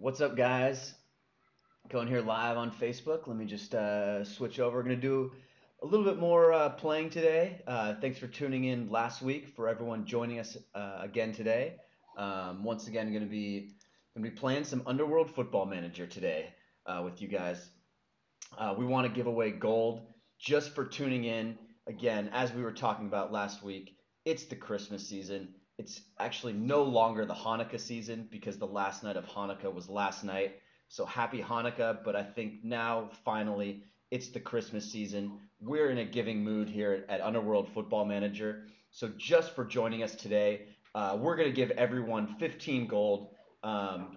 What's up, guys? Going here live on Facebook. Let me just switch over. We're going to do a little bit more playing today. Thanks for tuning in last week. For everyone joining us again today. Once again, going to be playing some Underworld Football Manager today with you guys. We want to give away gold just for tuning in. Again, as we were talking about last week, it's the Christmas season. It's actually no longer the Hanukkah season because the last night of Hanukkah was last night. So happy Hanukkah, but I think now finally it's the Christmas season. We're in a giving mood here at Underworld Football Manager. So just for joining us today, we're going to give everyone 15 gold.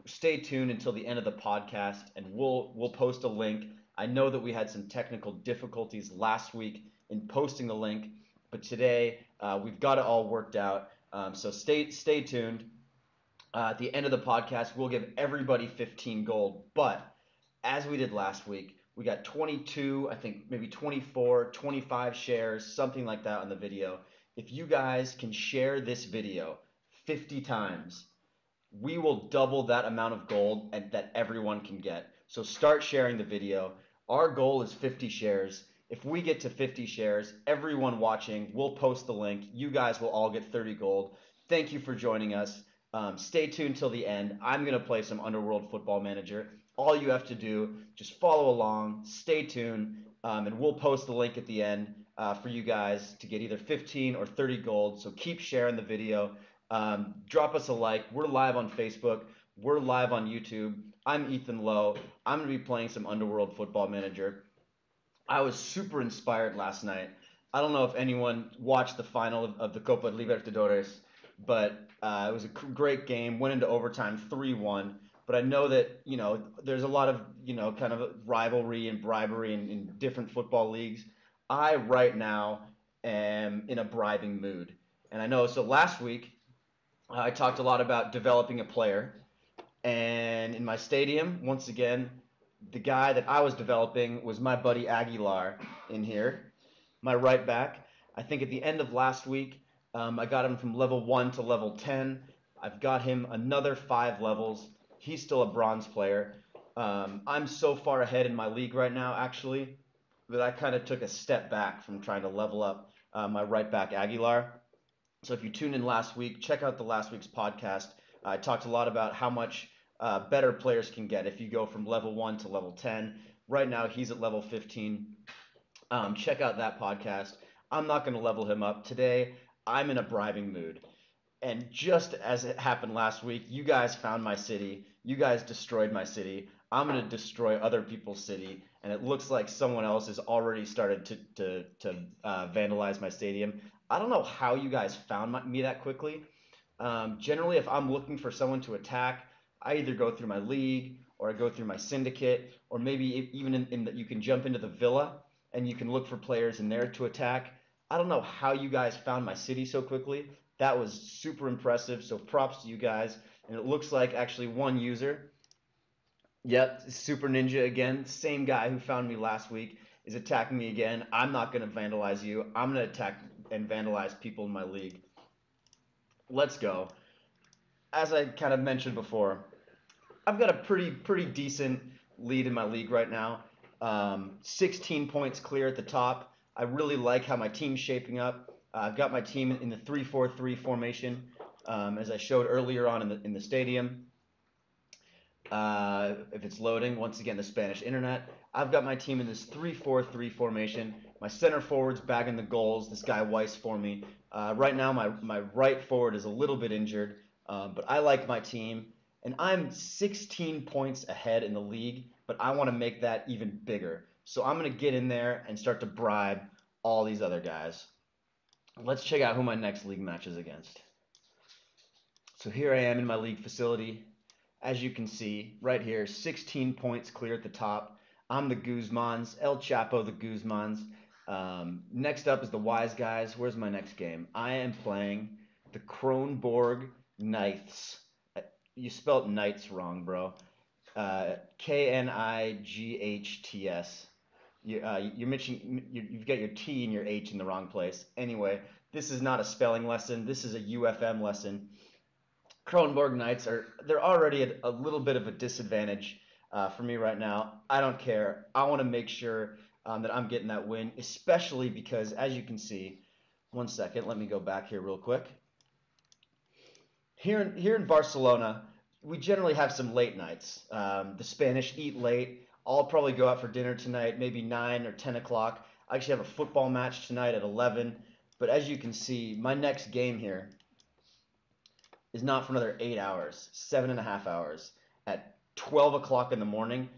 Stay tuned until the end of the podcast, and we'll post a link. I know that we had some technical difficulties last week in posting the link, but today we've got it all worked out. So stay tuned. At the end of the podcast, we'll give everybody 15 gold. But as we did last week, we got 22, I think maybe 24, 25 shares, something like that on the video. If you guys can share this video 50 times, we will double that amount of gold and that everyone can get. So start sharing the video. Our goal is 50 shares. If we get to 50 shares, everyone watching, we'll post the link. You guys will all get 30 gold. Thank you for joining us. Stay tuned till the end. I'm going to play some Underworld Football Manager. All you have to do, just follow along, stay tuned, and we'll post the link at the end for you guys to get either 15 or 30 gold. So keep sharing the video. Drop us a like. We're live on Facebook. We're live on YouTube. I'm Ethan Lowe. I'm going to be playing some Underworld Football Manager. I was super inspired last night. I don't know if anyone watched the final of the Copa Libertadores, but it was a great game. Went into overtime 3-1. But I know that, there's a lot of, kind of rivalry and bribery in different football leagues. I, right now, am in a bribing mood. And I know, so last week, I talked a lot about developing a player. And in my stadium, once again, the guy that I was developing was my buddy Aguilar in here, my right back. I think at the end of last week, I got him from level 1 to level 10. I've got him another 5 levels. He's still a bronze player. I'm so far ahead in my league right now, actually, that I kind of took a step back from trying to level up my right back Aguilar. So if you tuned in last week, check out the last week's podcast. I talked a lot about how much better players can get if you go from level 1 to level 10. Right now, he's at level 15. Check out that podcast. I'm not going to level him up. Today, I'm in a bribing mood. And just as it happened last week, you guys found my city. You guys destroyed my city. I'm going to destroy other people's city. And it looks like someone else has already started to vandalize my stadium. I don't know how you guys found me that quickly. Generally, if I'm looking for someone to attack, I either go through my league or I go through my syndicate, or maybe even in that you can jump into the villa and you can look for players in there to attack. I don't know how you guys found my city so quickly. That was super impressive, so props to you guys. And it looks like actually one user, yep, Super Ninja again, same guy who found me last week, is attacking me again. I'm not going to vandalize you. I'm going to attack and vandalize people in my league. Let's go. As I kind of mentioned before, I've got a pretty decent lead in my league right now. 16 points clear at the top. I really like how my team's shaping up. I've got my team in the 3-4-3 formation, as I showed earlier on in the stadium. If it's loading, once again, the Spanish internet. I've got my team in this 3-4-3 formation. My center forward's bagging the goals. This guy Weiss for me. Right now, my right forward is a little bit injured, but I like my team. And I'm 16 points ahead in the league, but I want to make that even bigger. So I'm going to get in there and start to bribe all these other guys. Let's check out who my next league match is against. So here I am in my league facility. As you can see, right here, 16 points clear at the top. I'm the Guzmans, El Chapo the Guzmans. Next up is the Wise Guys. Where's my next game? I am playing the Kronborg Knights. You spelled Knights wrong, bro. Knights. You're mentioning you've got your T and your H in the wrong place. Anyway, this is not a spelling lesson. This is a UFM lesson. Kronborg Knights they're already at a little bit of a disadvantage for me right now. I don't care. I want to make sure that I'm getting that win, especially because, as you can see, one second, let me go back here real quick. Here in Barcelona, we generally have some late nights. The Spanish eat late. I'll probably go out for dinner tonight, maybe 9 or 10 o'clock. I actually have a football match tonight at 11. But as you can see, my next game here is not for another 8 hours, 7.5 hours. At 12 o'clock in the morning,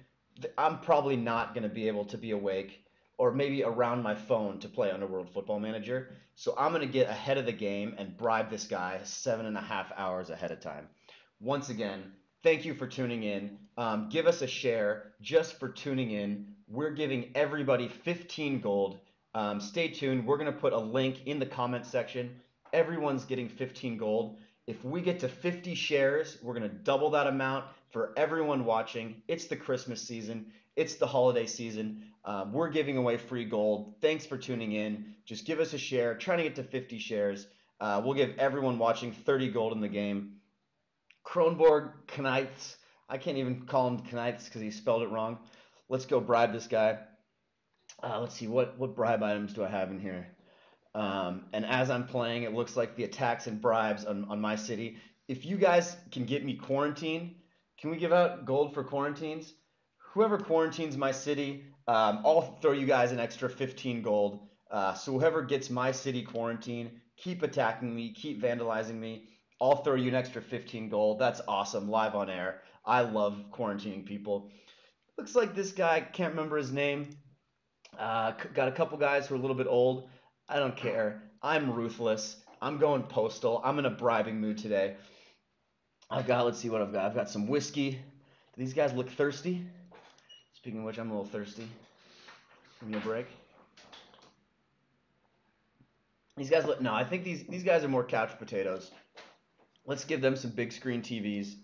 I'm probably not going to be able to be awake or maybe around my phone to play Underworld Football Manager. So I'm going to get ahead of the game and bribe this guy 7.5 hours ahead of time. Once again, thank you for tuning in. Give us a share just for tuning in. We're giving everybody 15 gold. Stay tuned. We're going to put a link in the comment section. Everyone's getting 15 gold. If we get to 50 shares, we're going to double that amount for everyone watching. It's the Christmas season. It's the holiday season. We're giving away free gold. Thanks for tuning in. Just give us a share. Trying to get to 50 shares. We'll give everyone watching 30 gold in the game. Kronborg Knights. I can't even call him Knights because he spelled it wrong. Let's go bribe this guy. Let's see, what bribe items do I have in here? And as I'm playing, it looks like the attacks and bribes on my city. If you guys can get me quarantine, can we give out gold for quarantines? Whoever quarantines my city, I'll throw you guys an extra 15 gold. So whoever gets my city quarantine, keep attacking me, keep vandalizing me. I'll throw you an extra 15 gold. That's awesome, live on air. I love quarantining people. Looks like this guy, can't remember his name. Got a couple guys who are a little bit old. I don't care. I'm ruthless. I'm going postal. I'm in a bribing mood today. Let's see what I've got. I've got some whiskey. Do these guys look thirsty? Speaking of which, I'm a little thirsty. Give me a break. These guys look, no, I think these guys are more couch potatoes. Let's give them some big screen TVs.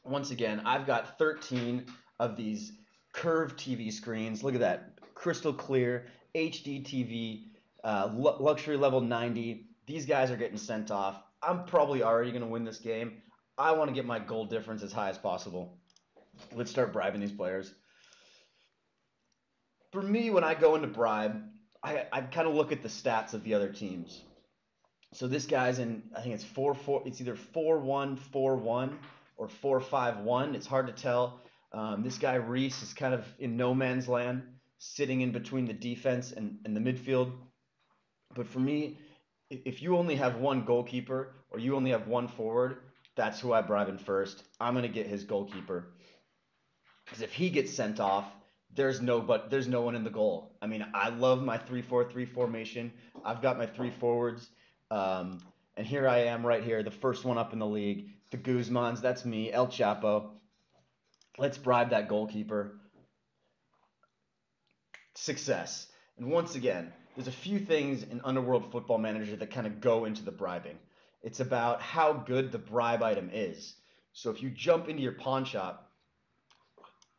Once again, I've got 13 of these curved TV screens. Look at that. Crystal clear, HD TV, luxury level 90. These guys are getting sent off. I'm probably already going to win this game. I want to get my goal difference as high as possible. Let's start bribing these players. For me, when I go into bribe, I kind of look at the stats of the other teams. So this guy's in, I think it's 4-4. It's either 4-1, 4-1, or 4-5-1. It's hard to tell. This guy Reese is kind of in no man's land, sitting in between the defense and the midfield. But for me, if you only have one goalkeeper or you only have one forward, that's who I bribe in first. I'm gonna get his goalkeeper because if he gets sent off, there's no one in the goal. I mean, I love my 3-4-3 formation. I've got my three forwards, and here I am right here, the first one up in the league. The Guzmans, that's me, El Chapo. Let's bribe that goalkeeper. Success. And once again, there's a few things in Underworld Football Manager that kind of go into the bribing. It's about how good the bribe item is. So if you jump into your pawn shop,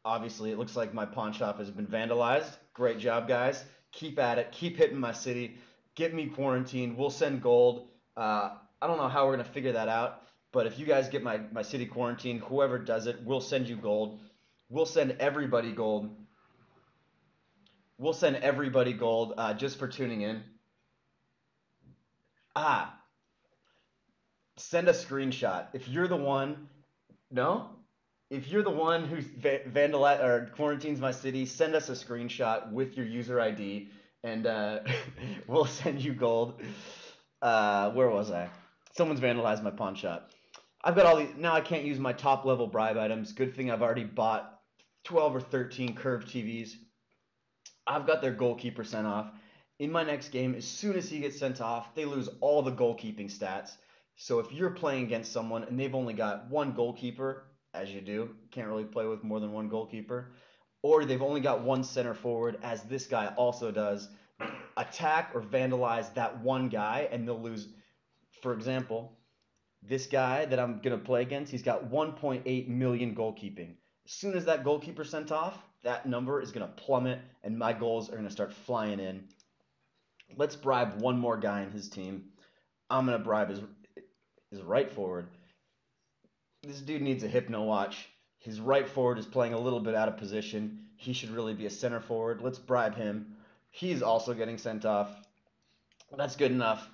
obviously it looks like my pawn shop has been vandalized. Great job, guys. Keep at it. Keep hitting my city. Get me quarantined. We'll send gold. I don't know how we're going to figure that out, but if you guys get my city quarantined, whoever does it, we'll send you gold. We'll send everybody gold. We'll send everybody gold just for tuning in. Send a screenshot. If you're the one, no? If you're the one who vandalized or quarantines my city, send us a screenshot with your user ID, and we'll send you gold. Where was I? Someone's vandalized my pawn shop. I've got all these. Now I can't use my top level bribe items. Good thing I've already bought 12 or 13 curved TVs. I've got their goalkeeper sent off. In my next game, as soon as he gets sent off, they lose all the goalkeeping stats. So if you're playing against someone and they've only got one goalkeeper, as you do, can't really play with more than one goalkeeper, or they've only got one center forward, as this guy also does, attack or vandalize that one guy and they'll lose. For example, this guy that I'm going to play against, he's got 1.8 million goalkeeping. As soon as that goalkeeper sent off, that number is going to plummet and my goals are going to start flying in. Let's bribe one more guy in his team. I'm going to bribe his right forward. This dude needs a hypno watch. His right forward is playing a little bit out of position. He should really be a center forward. Let's bribe him. He's also getting sent off. That's good enough.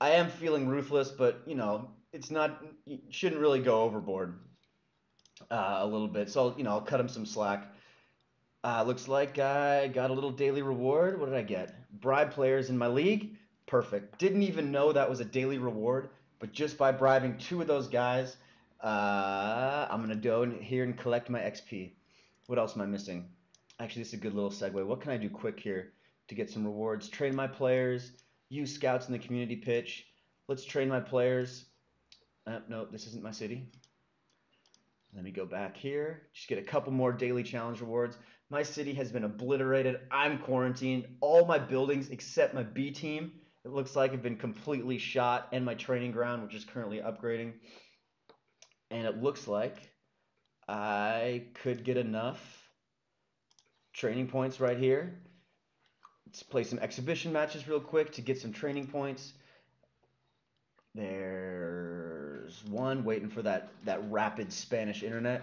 I am feeling ruthless, but it's not. You shouldn't really go overboard a little bit. So I'll cut him some slack. Looks like I got a little daily reward. What did I get? Bribe players in my league. Perfect. Didn't even know that was a daily reward, but just by bribing two of those guys, I'm gonna go in here and collect my XP. What else am I missing? Actually, this is a good little segue. What can I do quick here to get some rewards? Train my players. Use scouts in the community pitch. Let's train my players. No, this isn't my city. Let me go back here. Just get a couple more daily challenge rewards. My city has been obliterated. I'm quarantined. All my buildings except my B team, it looks like, have been completely shot, and my training ground, which is currently upgrading. And it looks like I could get enough training points right here. Let's play some exhibition matches real quick to get some training points. There's one waiting for that rapid Spanish internet.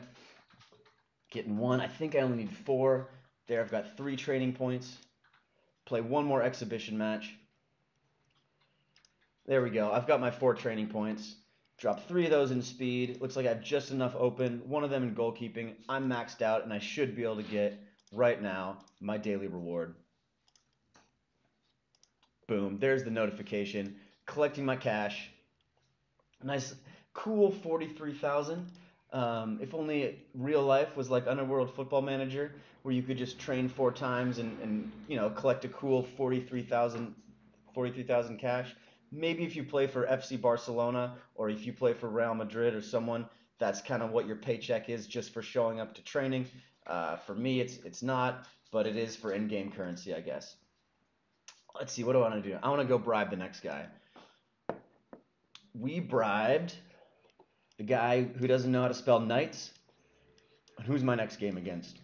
Getting one. I think I only need 4. There, I've got 3 training points. Play one more exhibition match. There we go. I've got my 4 training points. Drop 3 of those in speed. Looks like I have just enough open. 1 of them in goalkeeping. I'm maxed out, and I should be able to get, right now, my daily reward. Boom. There's the notification. Collecting my cash. Nice, cool 43,000. If only real life was like Underworld Football Manager, where you could just train 4 times and collect a cool 43,000 cash. Maybe if you play for FC Barcelona or if you play for Real Madrid or someone, that's kind of what your paycheck is just for showing up to training. For me, it's not, but it is for in-game currency, I guess. Let's see, what do I want to do? I want to go bribe the next guy. We bribed the guy who doesn't know how to spell knights. Who's my next game against?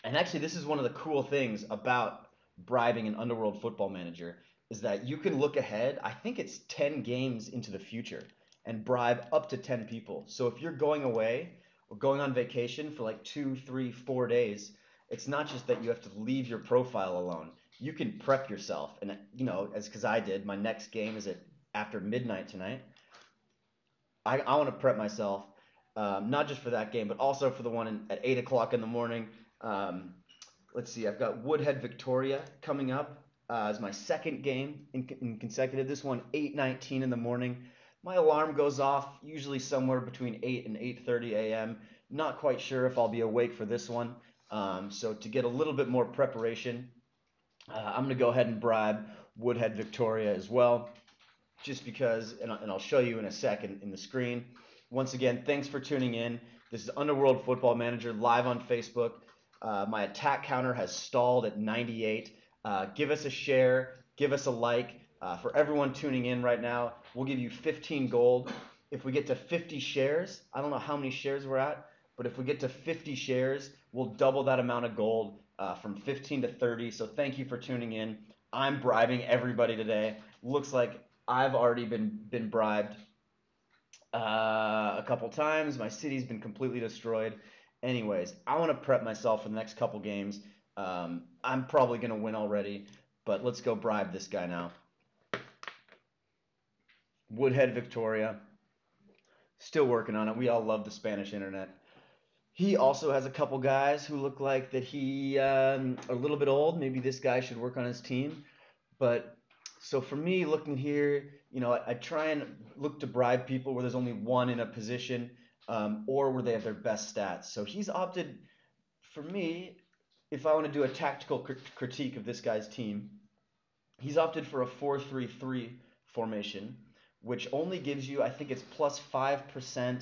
And actually, this is one of the cool things about bribing an Underworld Football Manager is that you can look ahead. I think it's 10 games into the future and bribe up to 10 people. So if you're going away or going on vacation for like 2, 3, 4 days, it's not just that you have to leave your profile alone. You can prep yourself. And as because I did, my next game is at after midnight tonight. I want to prep myself, not just for that game, but also for the one at 8 o'clock in the morning. Let's see, I've got Woodhead Victoria coming up as my second game in consecutive. This one, 8:19 in the morning. My alarm goes off usually somewhere between 8 and 8:30 a.m. Not quite sure if I'll be awake for this one. So to get a little bit more preparation, I'm going to go ahead and bribe Woodhead Victoria as well. Just because, and I'll show you in a second in the screen. Once again, thanks for tuning in. This is Underworld Football Manager live on Facebook. My attack counter has stalled at 98. Give us a share, give us a like. For everyone tuning in right now, we'll give you 15 gold. If we get to 50 shares, I don't know how many shares we're at, but if we get to 50 shares, we'll double that amount of gold from 15 to 30. So thank you for tuning in. I'm bribing everybody today. Looks like I've already been bribed a couple times. My city's been completely destroyed. Anyways, I want to prep myself for the next couple games. I'm probably going to win already, but let's go bribe this guy now. Woodhead Victoria. Still working on it. We all love the Spanish internet. He also has a couple guys who look like that he are a little bit old. Maybe this guy should work on his team. But so for me, looking here, I try and look to bribe people where there's only one in a position or where they have their best stats. So he's opted, for me, if I want to do a tactical critique of this guy's team, he's opted for a 4-3-3 formation, which only gives you, I think it's plus 5%.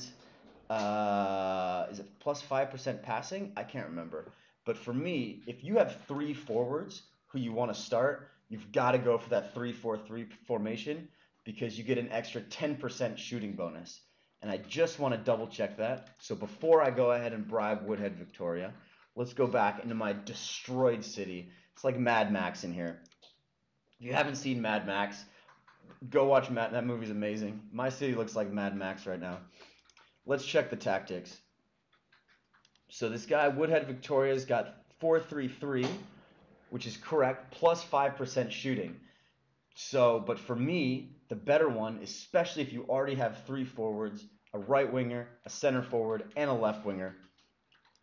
Is it plus 5% passing? I can't remember. But for me, if you have 3 forwards who you want to start, you've got to go for that 3-4-3 formation because you get an extra 10% shooting bonus. And I just want to double check that. So before I go ahead and bribe Woodhead Victoria, let's go back into my destroyed city. It's like Mad Max in here. If you haven't seen Mad Max, go watch that movie's amazing. My city looks like Mad Max right now. Let's check the tactics. So this guy, Woodhead Victoria's got 4-3-3, which is correct, plus 5% shooting. So, but for me, the better one, especially if you already have 3 forwards, a right winger, a center forward, and a left winger,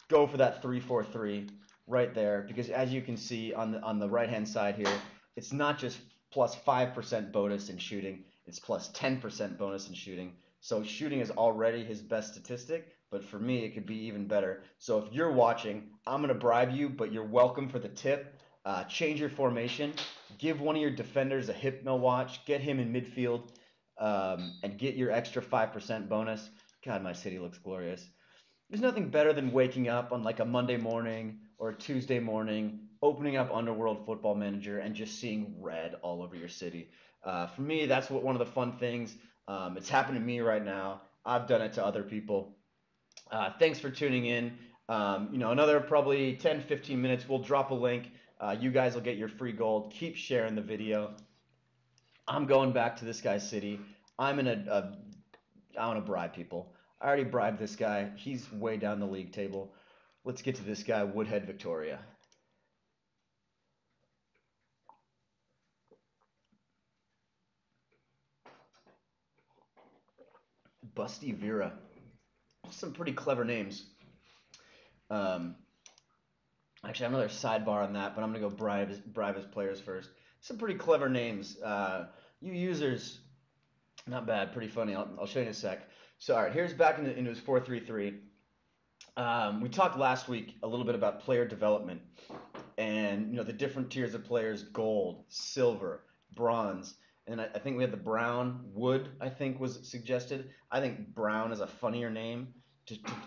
go for that 3-4-3 right there, because as you can see on the right-hand side here, it's not just plus 5% bonus in shooting, it's plus 10% bonus in shooting. So shooting is already his best statistic, but for me, it could be even better. So if you're watching, I'm going to bribe you, but you're welcome for the tip. Change your formation. Give one of your defenders a hip mill watch. Get him in midfield and get your extra 5% bonus. God, my city looks glorious. There's nothing better than waking up on like a Monday morning or a Tuesday morning, opening up Underworld Football Manager and just seeing red all over your city. For me, that's one of the fun things. It's happened to me right now. I've done it to other people. Thanks for tuning in. Another probably 10, 15 minutes. We'll drop a link. You guys will get your free gold. Keep sharing the video. I'm going back to this guy's city. I want to bribe people. I already bribed this guy. He's way down the league table. Let's get to this guy, Woodhead Victoria. Busty Vera. Some pretty clever names. Actually, I have another sidebar on that, but I'm going to go bribe his players first. Some pretty clever names. You users, not bad, pretty funny. I'll show you in a sec. So, all right, here's back into his 4-3-3. We talked last week a little bit about player development and the different tiers of players: gold, silver, bronze, and I think we had the brown. Wood, I think, was suggested. I think brown is a funnier name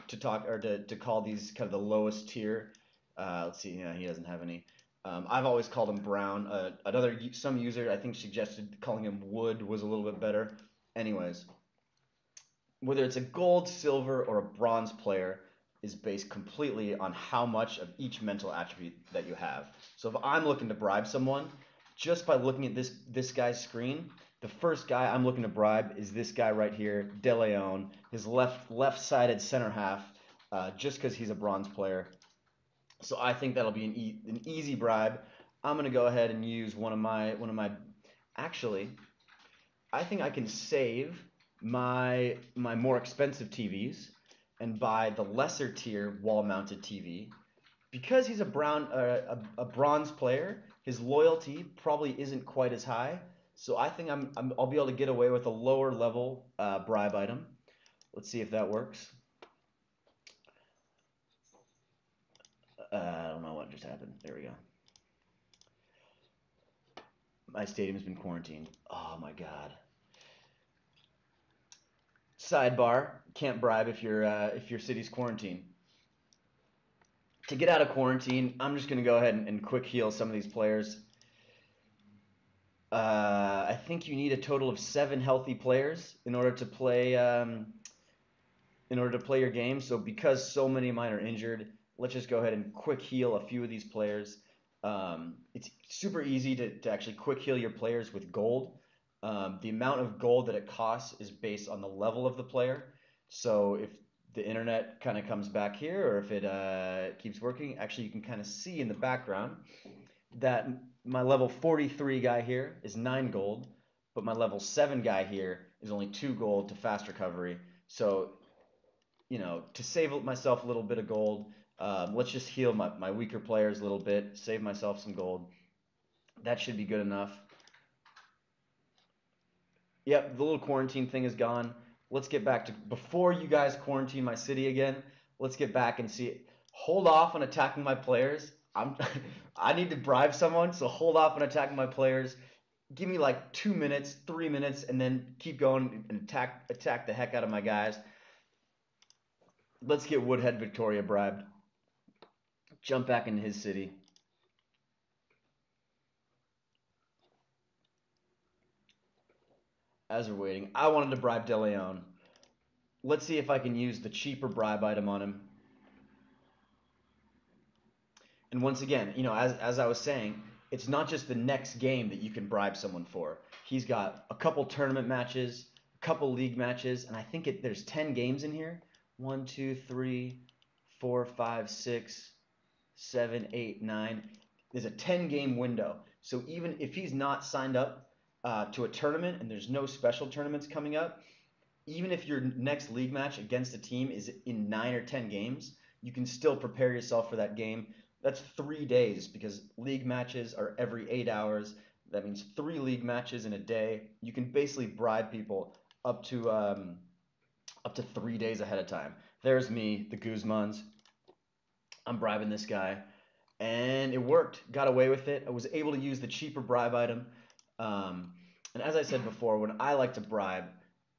to talk or to call these kind of the lowest tier. Let's see, yeah, he doesn't have any. I've always called him brown. Some user I think suggested calling him wood was a little bit better. Anyways, whether it's a gold, silver, or a bronze player is based completely on how much of each mental attribute that you have. So if I'm looking to bribe someone, just by looking at this guy's screen, the first guy I'm looking to bribe is this guy right here, De Leon, his left-sided center half, just because he's a bronze player. So I think that'll be an easy bribe. I'm gonna go ahead and use one of my. Actually, I think I can save my more expensive TVs and buy the lesser tier wall-mounted TV. Because he's a bronze player, his loyalty probably isn't quite as high. So I think I'll be able to get away with a lower level bribe item. Let's see if that works. I don't know what just happened. There we go. My stadium's been quarantined. Oh my god. Sidebar: can't bribe if your city's quarantined. To get out of quarantine, I'm just gonna go ahead and quick heal some of these players. I think you need a total of 7 healthy players in order to play your game. So because so many of mine are injured, let's just go ahead and quick heal a few of these players. It's super easy to actually quick heal your players with gold. The amount of gold that it costs is based on the level of the player. So if the internet kind of comes back here, or if it keeps working, actually you can kind of see in the background that my level 43 guy here is 9 gold, but my level 7 guy here is only 2 gold to fast recovery. So, to save myself a little bit of gold, let's just heal my weaker players a little bit, save myself some gold. That should be good enough. Yep, the little quarantine thing is gone. Let's get back to, before you guys quarantine my city again, let's get back and see. Hold off on attacking my players. I need to bribe someone, so hold off on attacking my players. Give me like 2 minutes, 3 minutes, and then keep going and attack the heck out of my guys. Let's get Woodhead Victoria bribed. Jump back into his city. As we're waiting, I wanted to bribe De Leon. Let's see if I can use the cheaper bribe item on him. And once again, as I was saying, it's not just the next game that you can bribe someone for. He's got a couple tournament matches, a couple league matches, and I think there's 10 games in here. 1, 2, 3, 4, 5, 6, 7, 8, 9. There's a 10-game window. So even if he's not signed up to a tournament and there's no special tournaments coming up, even if your next league match against a team is in 9 or 10 games, you can still prepare yourself for that game. That's 3 days because league matches are every 8 hours. That means 3 league matches in a day. You can basically bribe people up to 3 days ahead of time. There's me, the Guzmans. I'm bribing this guy, and it worked. Got away with it. I was able to use the cheaper bribe item. And as I said before, when I like to bribe,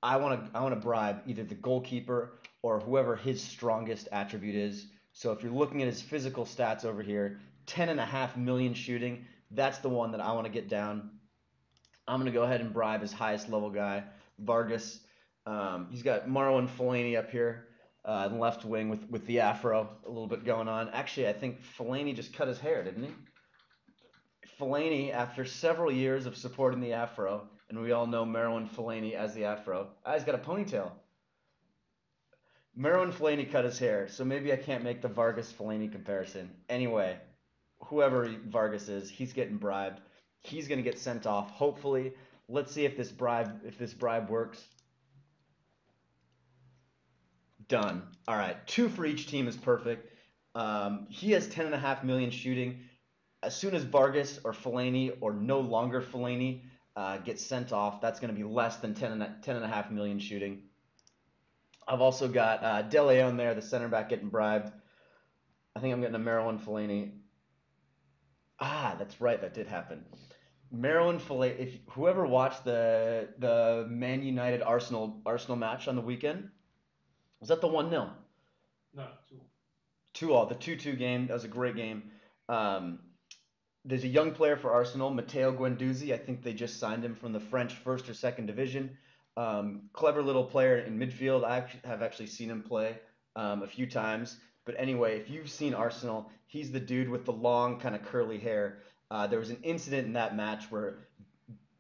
I want to bribe either the goalkeeper or whoever his strongest attribute is. So if you're looking at his physical stats over here, 10.5 million shooting, that's the one that I want to get down. I'm going to go ahead and bribe his highest level guy, Vargas. He's got Marwan Fellaini up here in the left wing with the afro, a little bit going on. Actually, I think Fellaini just cut his hair, didn't he? Fellaini, after several years of supporting the afro, and we all know Marwan Fellaini as the afro, he's got a ponytail. Marwan Fellaini cut his hair, so maybe I can't make the Vargas Fellaini comparison. Anyway, whoever Vargas is, he's getting bribed. He's gonna get sent off. Hopefully, let's see if this bribe works. Done. All right, 2 for each team is perfect. He has 10.5 million shooting. As soon as Vargas or Fellaini or no longer Fellaini gets sent off, that's going to be less than 10.5 million shooting. I've also got De Leon there, the center back, getting bribed. I think I'm getting a Marwan Fellaini. That's right, that did happen. Marwan Fellaini. If whoever watched the Man United Arsenal match on the weekend, was that the 1-0? No, 2-2. The 2-2 game. That was a great game. There's a young player for Arsenal, Matteo Guendouzi. I think they just signed him from the French first or second division. Clever little player in midfield. I have actually seen him play a few times. But anyway, if you've seen Arsenal, he's the dude with the long kind of curly hair. There was an incident in that match where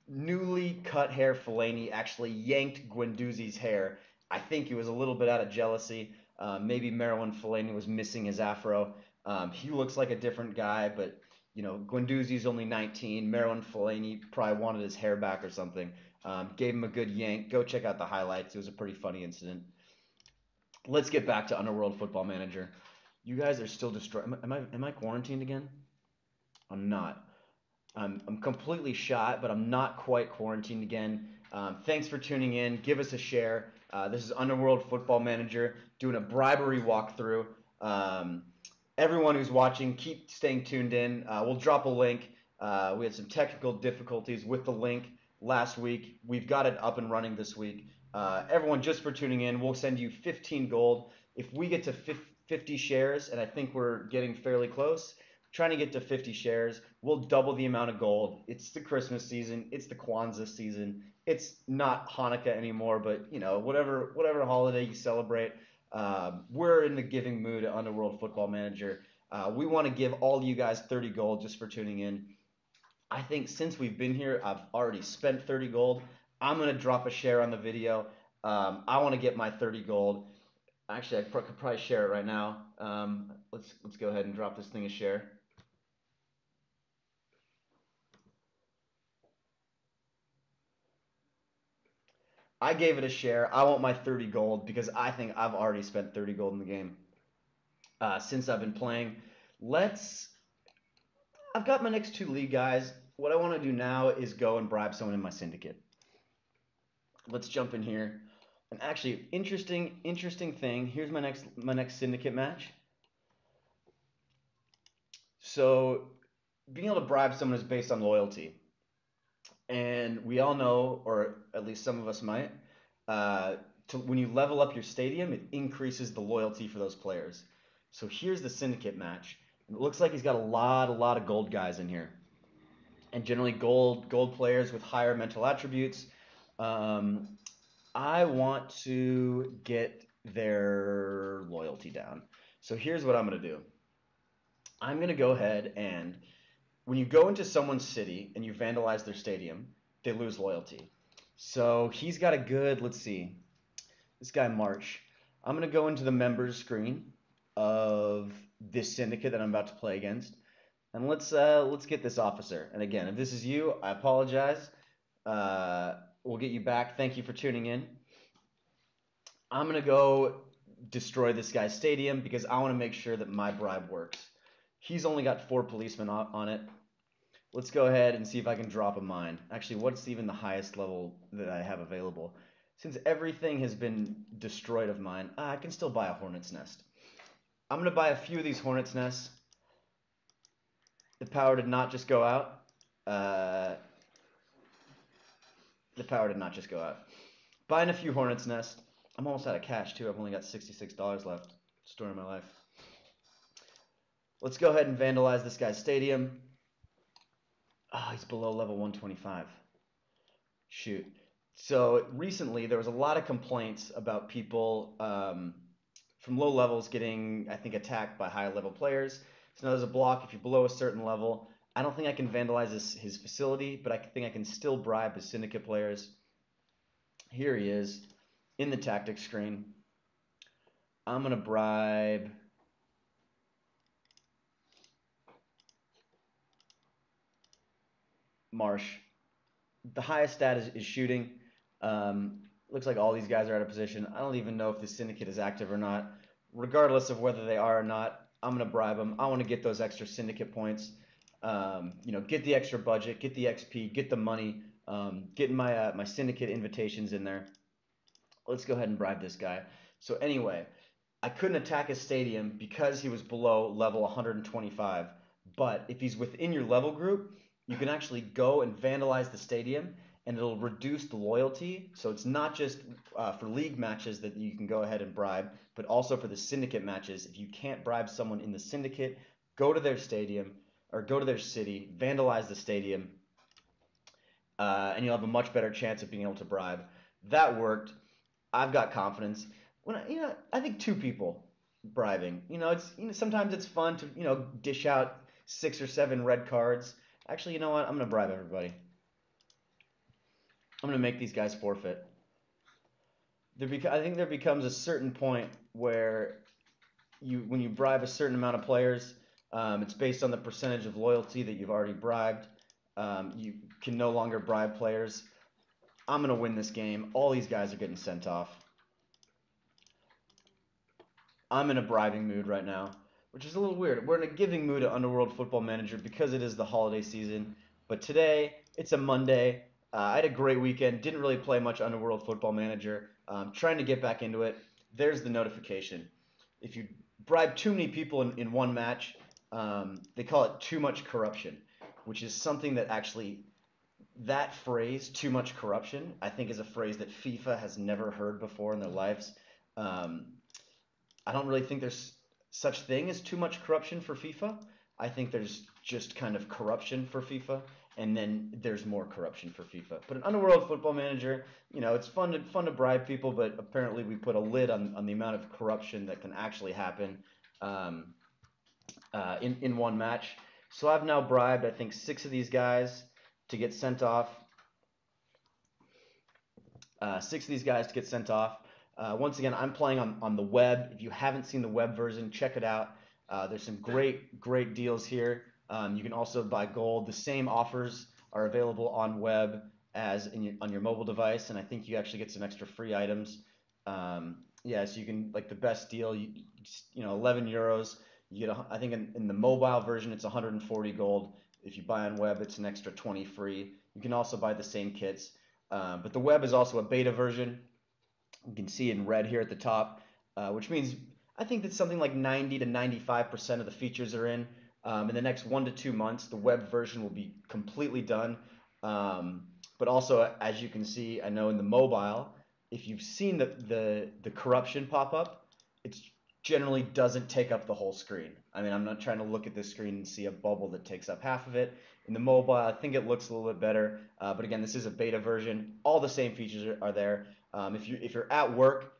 newly cut hair Fellaini actually yanked Guendouzi's hair. I think he was a little bit out of jealousy. Maybe Marwan Fellaini was missing his afro. He looks like a different guy, but Guendouzi's only 19. Marwan Fellaini probably wanted his hair back or something. Gave him a good yank. Go check out the highlights. It was a pretty funny incident. Let's get back to Underworld Football Manager. You guys are still destroyed. Am I quarantined again? I'm not. I'm completely shot, but I'm not quite quarantined again. Thanks for tuning in. Give us a share. This is Underworld Football Manager doing a bribery walkthrough. Everyone who's watching, keep staying tuned in. We'll drop a link. We had some technical difficulties with the link last week. We've got it up and running this week. Everyone, just for tuning in, we'll send you 15 gold. If we get to 50 shares, and I think we're getting fairly close, trying to get to 50 shares, we'll double the amount of gold. It's the Christmas season. It's the Kwanzaa season. It's not Hanukkah anymore, but whatever holiday you celebrate, we're in the giving mood at Underworld Football Manager. We want to give all you guys 30 gold just for tuning in. I think since we've been here, I've already spent 30 gold. I'm going to drop a share on the video. I want to get my 30 gold. Actually, I could probably share it right now. Let's go ahead and drop this thing a share. I gave it a share. I want my 30 gold because I think I've already spent 30 gold in the game since I've been playing. I've got my next 2 league guys. What I want to do now is go and bribe someone in my syndicate. Let's jump in here. And actually, interesting thing. Here's my next syndicate match. So being able to bribe someone is based on loyalty. And we all know, or at least some of us might, when you level up your stadium, it increases the loyalty for those players. So here's the syndicate match. It looks like he's got a lot of gold guys in here, and generally gold players with higher mental attributes. I want to get their loyalty down. So here's what I'm going to do. I'm going to go ahead and when you go into someone's city and you vandalize their stadium, they lose loyalty. So he's got a good, let's see, this guy March. I'm gonna go into the members screen of this syndicate that I'm about to play against, and let's get this officer. And again, if this is you, I apologize. Uh, we'll get you back. Thank you for tuning in. I'm gonna go destroy this guy's stadium because I want to make sure that my bribe works. He's only got 4 policemen on it. Let's go ahead and see if I can drop a mine. Actually, what's even the highest level that I have available? Since everything has been destroyed of mine, I can still buy a hornet's nest. I'm going to buy a few of these hornet's nests. The power did not just go out. Uh, the power did not just go out. Buying a few hornet's nests. I'm almost out of cash too. I've only got $66 left. Story of my life. Let's go ahead and vandalize this guy's stadium. Oh, he's below level 125. Shoot. So recently there was a lot of complaints about people from low levels getting, I think, attacked by high level players. So now there's a block if you're below a certain level. I don't think I can vandalize his facility, but I think I can still bribe his syndicate players. Here he is in the tactics screen. I'm going to bribe Marsh. The highest stat is shooting. Looks like all these guys are out of position. I don't even know if the syndicate is active or not. Regardless of whether they are or not, I'm going to bribe them. I want to get those extra syndicate points. Get the extra budget, get the XP, get the money, get my syndicate invitations in there. Let's go ahead and bribe this guy. So anyway, I couldn't attack his stadium because he was below level 125. But if he's within your level group, you can actually go and vandalize the stadium, and it'll reduce the loyalty. So it's not just for league matches that you can go ahead and bribe, but also for the syndicate matches. If you can't bribe someone in the syndicate, go to their stadium or go to their city, vandalize the stadium, and you'll have a much better chance of being able to bribe. That worked. I've got confidence. I think 2 people bribing. Sometimes it's fun to dish out 6 or 7 red cards. Actually, you know what? I'm gonna bribe everybody. I'm gonna make these guys forfeit. I think there becomes a certain point where when you bribe a certain amount of players, it's based on the percentage of loyalty that you've already bribed. You can no longer bribe players. I'm gonna win this game. All these guys are getting sent off. I'm in a bribing mood right now, which is a little weird. We're in a giving mood at Underworld Football Manager because it is the holiday season. But today, it's a Monday. I had a great weekend. Didn't really play much Underworld Football Manager. Trying to get back into it. There's the notification. If you bribe too many people in one match, they call it too much corruption, which is something that actually, that phrase, too much corruption, I think is a phrase that FIFA has never heard before in their lives. I don't really think there's such thing as too much corruption for FIFA. I think there's just kind of corruption for FIFA, and then there's more corruption for FIFA. But an Underworld Football Manager, it's fun to bribe people, but apparently we put a lid on the amount of corruption that can actually happen in one match. So I've now bribed, I think, 6 of these guys to get sent off. 6 of these guys to get sent off. Once again, I'm playing on the web. If you haven't seen the web version, check it out. There's some great deals here. You can also buy gold. The same offers are available on web as on your mobile device, and I think you actually get some extra free items. So you can, like, the best deal, 11 euros. You get, I think in the mobile version, it's 140 gold. If you buy on web, it's an extra 20 free. You can also buy the same kits. But the web is also a beta version. You can see in red here at the top, which means I think that something like 90 to 95% of the features are in. In the next 1 to 2 months, the web version will be completely done. But also, as you can see, I know in the mobile, if you've seen the corruption pop up, it generally doesn't take up the whole screen. I mean, I'm not trying to look at this screen and see a bubble that takes up half of it. In the mobile, I think it looks a little bit better. But again, this is a beta version. All the same features are there. If you're at work,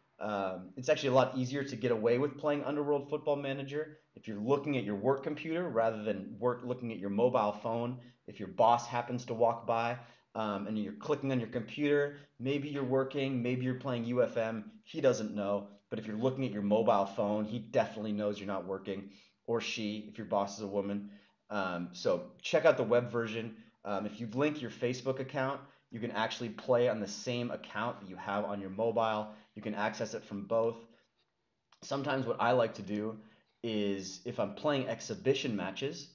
it's actually a lot easier to get away with playing Underworld Football Manager if you're looking at your work computer rather than looking at your mobile phone. If your boss happens to walk by, and you're clicking on your computer. Maybe you're working, maybe you're playing UFM. He doesn't know. But if you're looking at your mobile phone, he definitely knows you're not working, or she, if your boss is a woman. So check out the web version. If you link your Facebook account, you can actually play on the same account that you have on your mobile. You can access it from both. Sometimes what I like to do is if I'm playing exhibition matches,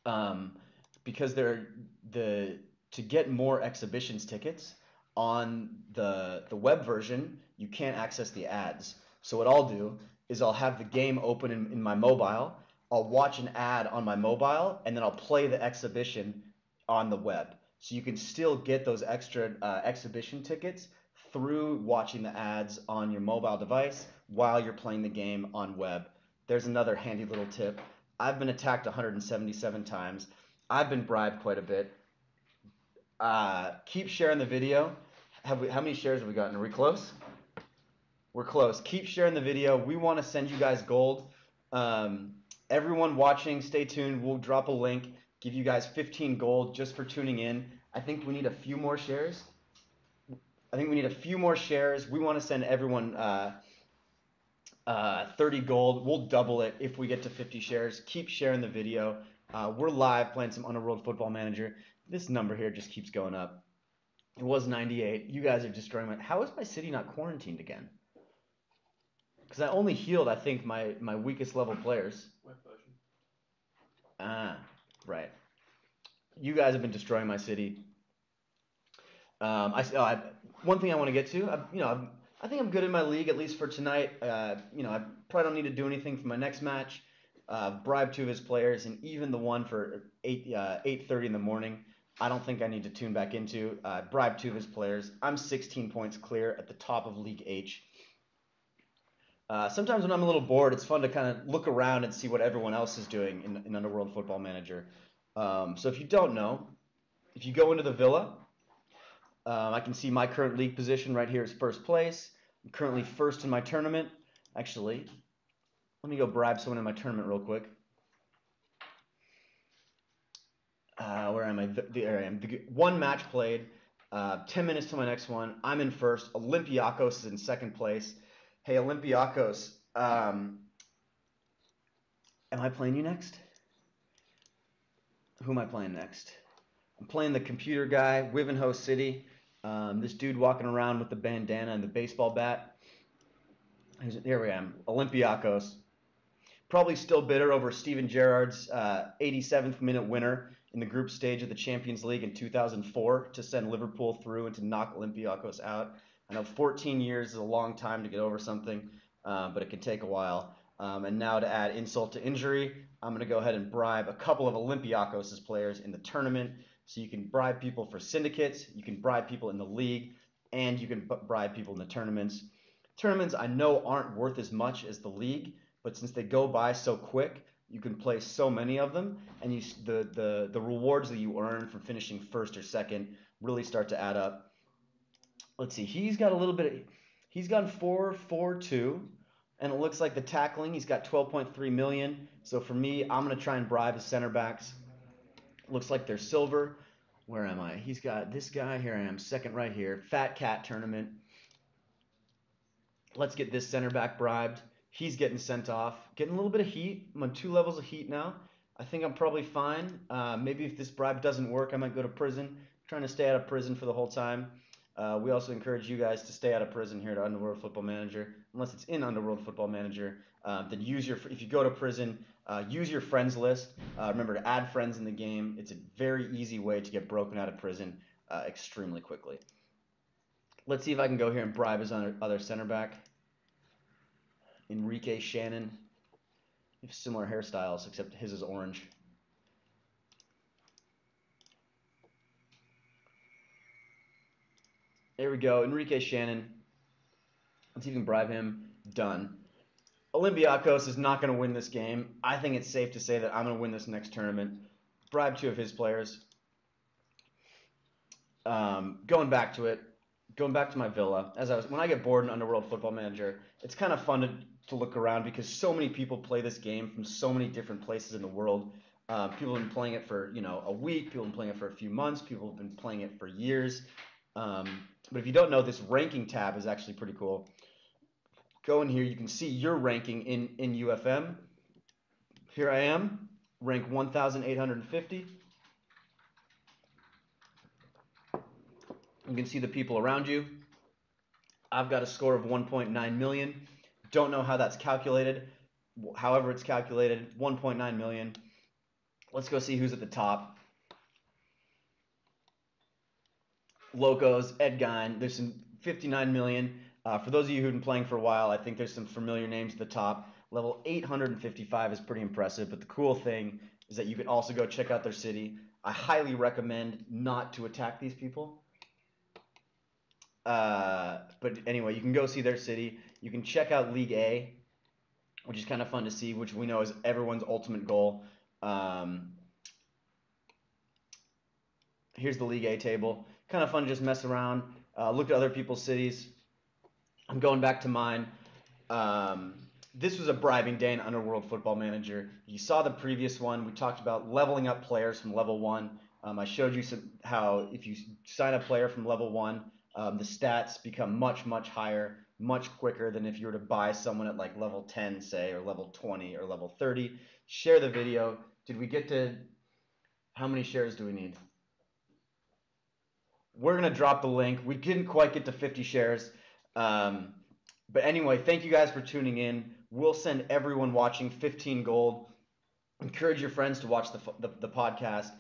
um, because they're the to get more exhibitions tickets on the web version, you can't access the ads. So what I'll do is I'll have the game open in my mobile. I'll watch an ad on my mobile, and then I'll play the exhibition on the web. So you can still get those extra exhibition tickets through watching the ads on your mobile device while you're playing the game on web. There's another handy little tip. I've been attacked 177 times. I've been bribed quite a bit. Keep sharing the video. How many shares have we gotten? Are we close? We're close. Keep sharing the video. We want to send you guys gold. Everyone watching, stay tuned. We'll drop a link, give you guys 15 gold just for tuning in. I think we need a few more shares. We want to send everyone 30 gold. We'll double it if we get to 50 shares. Keep sharing the video. We're live playing some Underworld Football Manager. This number here just keeps going up. It was 98. You guys are destroying my... How is my city not quarantined again? Because I only healed, I think, my weakest level players. Ah, right. You guys have been destroying my city. One thing I want to get to, I think I'm good in my league, at least for tonight. I probably don't need to do anything for my next match. Bribe 2 of his players, and even the one for 8:30 in the morning, I don't think I need to tune back into. Bribe 2 of his players. I'm 16 points clear at the top of League H. Sometimes when I'm a little bored, it's fun to kind of look around and see what everyone else is doing in Underworld Football Manager. So if you don't know, if you go into the Villa, I can see my current league position right here is first place. I'm currently first in my tournament. Actually, let me go bribe someone in my tournament real quick. Where am I? There I am. One match played. 10 minutes to my next one. I'm in first. Olympiacos is in second place. Hey, Olympiacos, am I playing you next? Who am I playing next? I'm playing the computer guy, Wivenhoe City. This dude walking around with the bandana and the baseball bat. Here we am, Olympiacos. Probably still bitter over Steven Gerrard's 87th minute winner in the group stage of the Champions League in 2004 to send Liverpool through and to knock Olympiacos out. I know 14 years is a long time to get over something, but it can take a while. And now to add insult to injury, I'm going to go ahead and bribe a couple of Olympiacos' players in the tournament. So you can bribe people for syndicates, you can bribe people in the league, and you can bribe people in the tournaments. Tournaments I know aren't worth as much as the league, but since they go by so quick, you can play so many of them, and the rewards that you earn from finishing first or second really start to add up. Let's see, he's got a little bit of, he's gone 4-4-2, and it looks like the tackling, he's got 12.3 million. So for me, I'm going to try and bribe the center backs. Looks like they're silver. Where am I? He's got this guy. Here I am, second right here. Fat Cat tournament. Let's get this center back bribed. He's getting sent off. Getting a little bit of heat. I'm on 2 levels of heat now. I think I'm probably fine. Maybe if this bribe doesn't work, I might go to prison. I'm trying to stay out of prison for the whole time. We also encourage you guys to stay out of prison here at Underworld Football Manager. Unless it's in Underworld Football Manager, then if you go to prison, use your friends list. Remember to add friends in the game. It's a very easy way to get broken out of prison extremely quickly. Let's see if I can go here and bribe his other center back. Enrique Shannon. They have similar hairstyles, except his is orange. There we go, Enrique Shannon. Let's even bribe him. Done. Olympiacos is not going to win this game. I think it's safe to say that I'm going to win this next tournament. Bribe 2 of his players. Going back to it. Going back to my villa. When I get bored in Underworld Football Manager, it's kind of fun to look around because so many people play this game from so many different places in the world. People have been playing it for a week. People have been playing it for a few months. People have been playing it for years. But if you don't know, this ranking tab is actually pretty cool. Go in here. You can see your ranking in UFM. Here I am, rank 1,850. You can see the people around you. I've got a score of 1.9 million. Don't know how that's calculated. However it's calculated, 1.9 million. Let's go see who's at the top. Locos, Ed Gein, there's some 59 million. For those of you who've been playing for a while, I think there's some familiar names at the top. Level 855 is pretty impressive, but the cool thing is that you can also go check out their city. I highly recommend not to attack these people. But anyway, you can go see their city. You can check out League A, which is kind of fun to see, which we know is everyone's ultimate goal. Here's the League A table. Kind of fun to just mess around, look at other people's cities. I'm going back to mine. This was a bribing day in Underworld Football Manager. You saw the previous one. We talked about leveling up players from level 1. I showed you how if you sign a player from level 1, the stats become much, much higher, much quicker than if you were to buy someone at like level 10, say, or level 20 or level 30. Share the video. Did we get to, how many shares do we need? We're going to drop the link. We didn't quite get to 50 shares. But anyway, thank you guys for tuning in. We'll send everyone watching 15 gold. Encourage your friends to watch the podcast.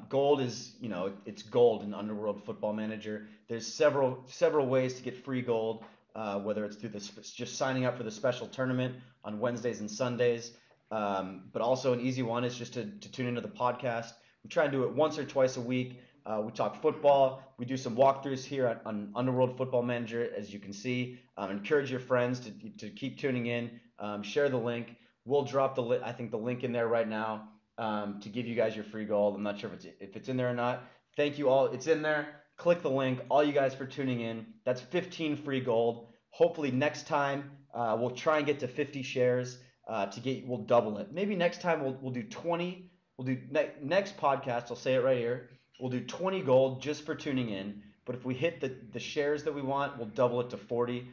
Gold is, it's gold in Underworld Football Manager. There's several ways to get free gold, whether it's through just signing up for the special tournament on Wednesdays and Sundays. But also an easy one is just to tune into the podcast. We try and do it once or twice a week. We talk football. We do some walkthroughs here on Underworld Football Manager, as you can see. Encourage your friends to keep tuning in. Share the link. We'll drop the link in there right now to give you guys your free gold. I'm not sure if it's in there or not. Thank you all. It's in there. Click the link. All you guys for tuning in. That's 15 free gold. Hopefully next time we'll try and get to 50 shares. We'll double it. Maybe next time we'll do 20. We'll do next podcast. I'll say it right here. We'll do 20 gold just for tuning in. But if we hit the shares that we want, we'll double it to 40.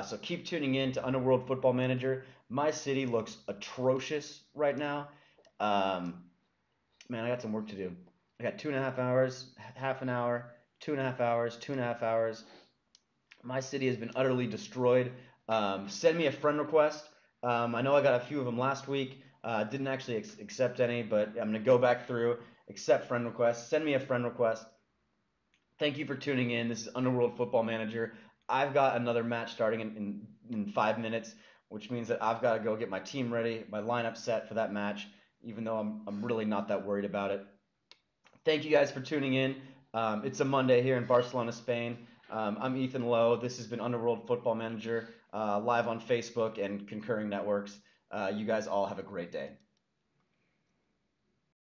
So keep tuning in to Underworld Football Manager. My city looks atrocious right now. Man, I got some work to do. I got 2.5 hours, half an hour, 2.5 hours, 2.5 hours. My city has been utterly destroyed. Send me a friend request. I know I got a few of them last week. Didn't actually accept any, but I'm going to go back through, accept friend requests. Send me a friend request. Thank you for tuning in. This is Underworld Football Manager. I've got another match starting in 5 minutes, which means that I've got to go get my team ready, my lineup set for that match, even though I'm really not that worried about it. Thank you guys for tuning in. It's a Monday here in Barcelona, Spain. I'm Ethan Lowe. This has been Underworld Football Manager, live on Facebook and concurring networks. You guys all have a great day.